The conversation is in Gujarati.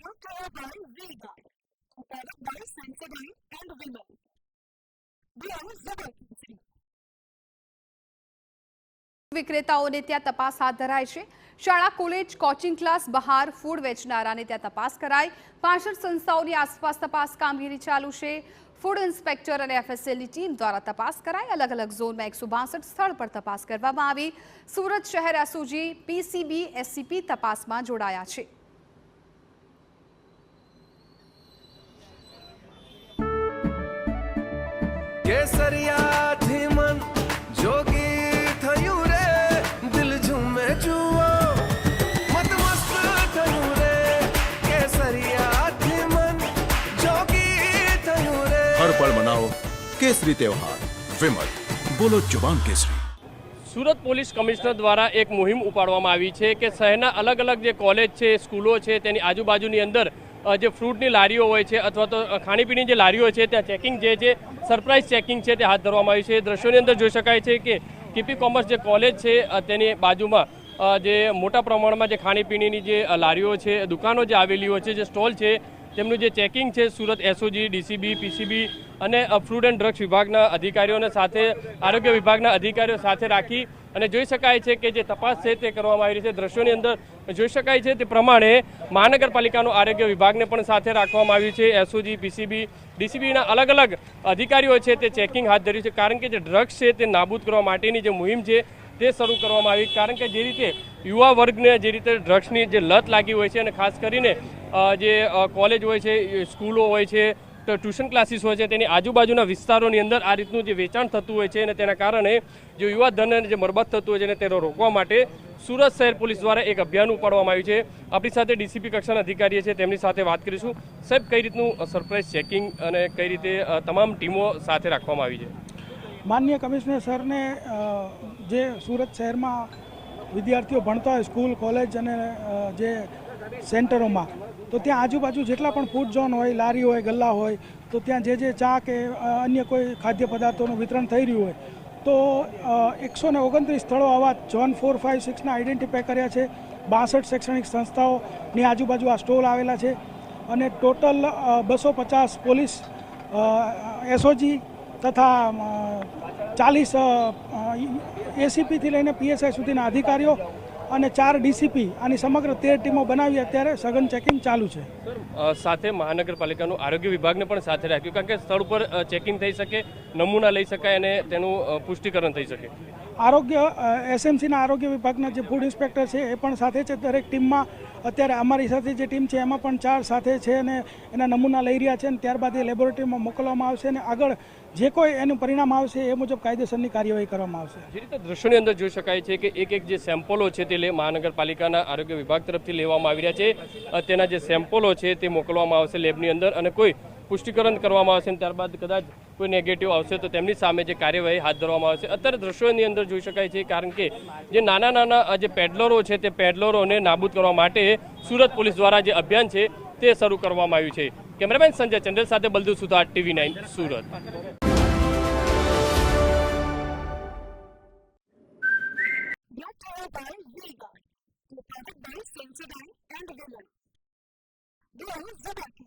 brought to you by V-Guard, powered by Sensodyne and Women. We are Zubaki. વિક્રેતાઓને ત્યાં તપાસ હાથ ધરાઈ છે। શાળા કોલેજ કોચિંગ ક્લાસ બહાર ફૂડ વેચનારાને ત્યાં તપાસ કરાઈ। 65 સંસ્થાઓની આસપાસ તપાસ કામગીરી ચાલુ છે। ફૂડ ઇન્સ્પેક્ટર અને એફએસએલની ટીમ દ્વારા તપાસ કરાઈ। અલગ અલગ ઝોનમાં 162 સ્થળ પર તપાસ કરવામાં આવી। સુરત શહેર એસઓજી પીસીબી એસસીપી તપાસમાં જોડાયા છે। કેસરિયાથી મન જોગી થયું રે, દિલ ઝૂમે જુઓ મત મસ્ત થયું રે, કેસરિયાથી મન જોગી થયું રે। હર પળ મનાવો કેસરી તહેવાર। વિમલ, બોલો જુબાન કેસરી। સુરત પોલીસ કમિશનર દ્વારા એક મુહિમ ઉપાડવામાં આવી છે કે શહેરના અલગ અલગ જે કોલેજ છે, સ્કૂલો છે, તેની આજુબાજુની અંદર જે ફ્રૂટની લારીઓ હોય છે અથવા તો ખાણીપીણી જે લારીઓ છે ત્યાં ચેકિંગ જે છે, સરપ્રાઇઝ ચેકિંગ છે તે હાથ ધરવામાં આવી છે। દ્રશ્યોની અંદર જોઈ શકાય છે કે કેપી કોમર્સ જે કોલેજ છે તેની બાજુમાં જે મોટા પ્રમાણમાં જે ખાણીપીણીની જે લારીઓ છે, દુકાનો જે આવેલી હોય છે, જે સ્ટોલ છે, તેમનું જે ચેકિંગ છે સુરત એસઓજી ડીસીબી પીસીબી અને ફૂડ એન્ડ ડ્રગ્સ વિભાગના અધિકારીઓને સાથે આરોગ્ય વિભાગના અધિકારીઓ સાથે રાખી અને જોઈ શકાય છે કે જે તપાસ છે તે કરવામાં આવી રહી છે। દ્રશ્યોની અંદર જોઈ શકાય છે તે પ્રમાણે મહાનગરપાલિકાનું આરોગ્ય વિભાગને પણ સાથે રાખવામાં આવ્યું છે। એસઓજી પીસીબી ડીસીબીના અલગ અલગ અધિકારીઓ છે તે ચેકિંગ હાથ ધર્યું છે, કારણ કે જે ડ્રગ્સ છે તે નાબૂદ કરવા માટેની જે મુહિમ છે તે શરૂ કરવામાં આવી। કારણ કે જે રીતે યુવા વર્ગને જે રીતે ડ્રગ્સની જે લત લાગી હોય છે અને ખાસ કરીને જે કોલેજ હોય છે, સ્કૂલો હોય છે, ટ્યુશન ક્લાસીસ હોય છે, તેની આજુબાજુના વિસ્તારોની અંદર આ રીતનું જે વેચાણ થતું હોય છે અને તેના કારણે જે યુવા ધનને જે બરબાદ થતું હોય છે અને તેને રોકવા માટે સુરત શહેર પોલીસ દ્વારા એક અભિયાન ઉપાડવામાં આવ્યું છે। આપણી સાથે ડીસીપી કક્ષાના અધિકારી છે, તેમની સાથે વાત કરીશું। સાહેબ, કઈ રીતનું સરપ્રાઇઝ ચેકિંગ અને કઈ રીતે તમામ ટીમો સાથે રાખવામાં આવી છે? માનનીય કમિશનર સરને જે સુરત શહેરમાં વિદ્યાર્થીઓ ભણતા હોય સ્કૂલ કોલેજ અને જે સેન્ટરોમાં, તો ત્યાં આજુબાજુ જેટલા પણ ફૂડ ઝોન હોય, લારી હોય, ગલ્લા હોય, તો ત્યાં જે ચા કે અન્ય કોઈ ખાદ્ય પદાર્થોનું વિતરણ થઈ રહ્યું હોય તો 129 સ્થળો આવા ઝોન 4, 5, 6ના આઈડેન્ટિફાય કર્યા છે। 62 શૈક્ષણિક સંસ્થાઓની આજુબાજુ આ સ્ટોલ આવેલા છે અને ટોટલ 250 પોલીસ એસઓજી તથા 40 એસીપીથી લઈને પીએસઆઈ સુધીના અધિકારીઓ અને 4 ડીસીપી આની સમગ્ર 13 ટીમો બનાવી અત્યારે સઘન ચેકિંગ ચાલુ છે। સાથે મહાનગરપાલિકાનું આરોગ્ય વિભાગને પણ સાથે રાખ્યું, કારણ કે સ્થળ ઉપર ચેકિંગ થઈ શકે, નમૂના લઈ શકાય અને તેનું પુષ્ટિકરણ થઈ શકે। આરોગ્ય એસએમસીના આરોગ્ય વિભાગના જે ફૂડ ઇન્સ્પેક્ટર છે એ પણ સાથે છે। દરેક ટીમમાં અત્યારે અમારી સાથે જે ટીમ છે એમાં પણ 4 સાથે છે અને એના નમૂના લઈ રહ્યા છે અને ત્યારબાદ એ લેબોરેટરીમાં મોકલવામાં આવશે અને આગળ જે કોઈ એનું પરિણામ આવશે એ મુજબ કાયદેસરની કાર્યવાહી કરવામાં આવશે। જે રીતે દ્રશ્યોની અંદર જોઈ શકાય છે કે એક જે સેમ્પલો છે તે મહાનગરપાલિકાના આરોગ્ય વિભાગ તરફથી લેવામાં આવી રહ્યા છે। તેના જે સેમ્પલો છે તે મોકલવામાં આવશે લેબની અંદર અને કોઈ પુષ્ટિકરણ કરવામાં આવશે અને ત્યારબાદ કદાચ કોઈ નેગેટિવ આવશે તો તેમની સામે જે કાર્યવાહી હાથ ધરવામાં આવશે। અત્યારે દ્રશ્યોની અંદર જોઈ શકાય છે કારણ કે જે નાના જે પેડલરો છે તે પેડલરોને નાબૂદ કરવા માટે સુરત પોલીસ દ્વારા જે અભિયાન છે તે શરૂ કરવામાં આવ્યું છે। કેમેરામેન સંજય ચંડેલ સાથે બલદુ સુથાર, TV9 Surat. Brought to you by V-Guard, powered by Sensodyne and Women. We are Zubaki.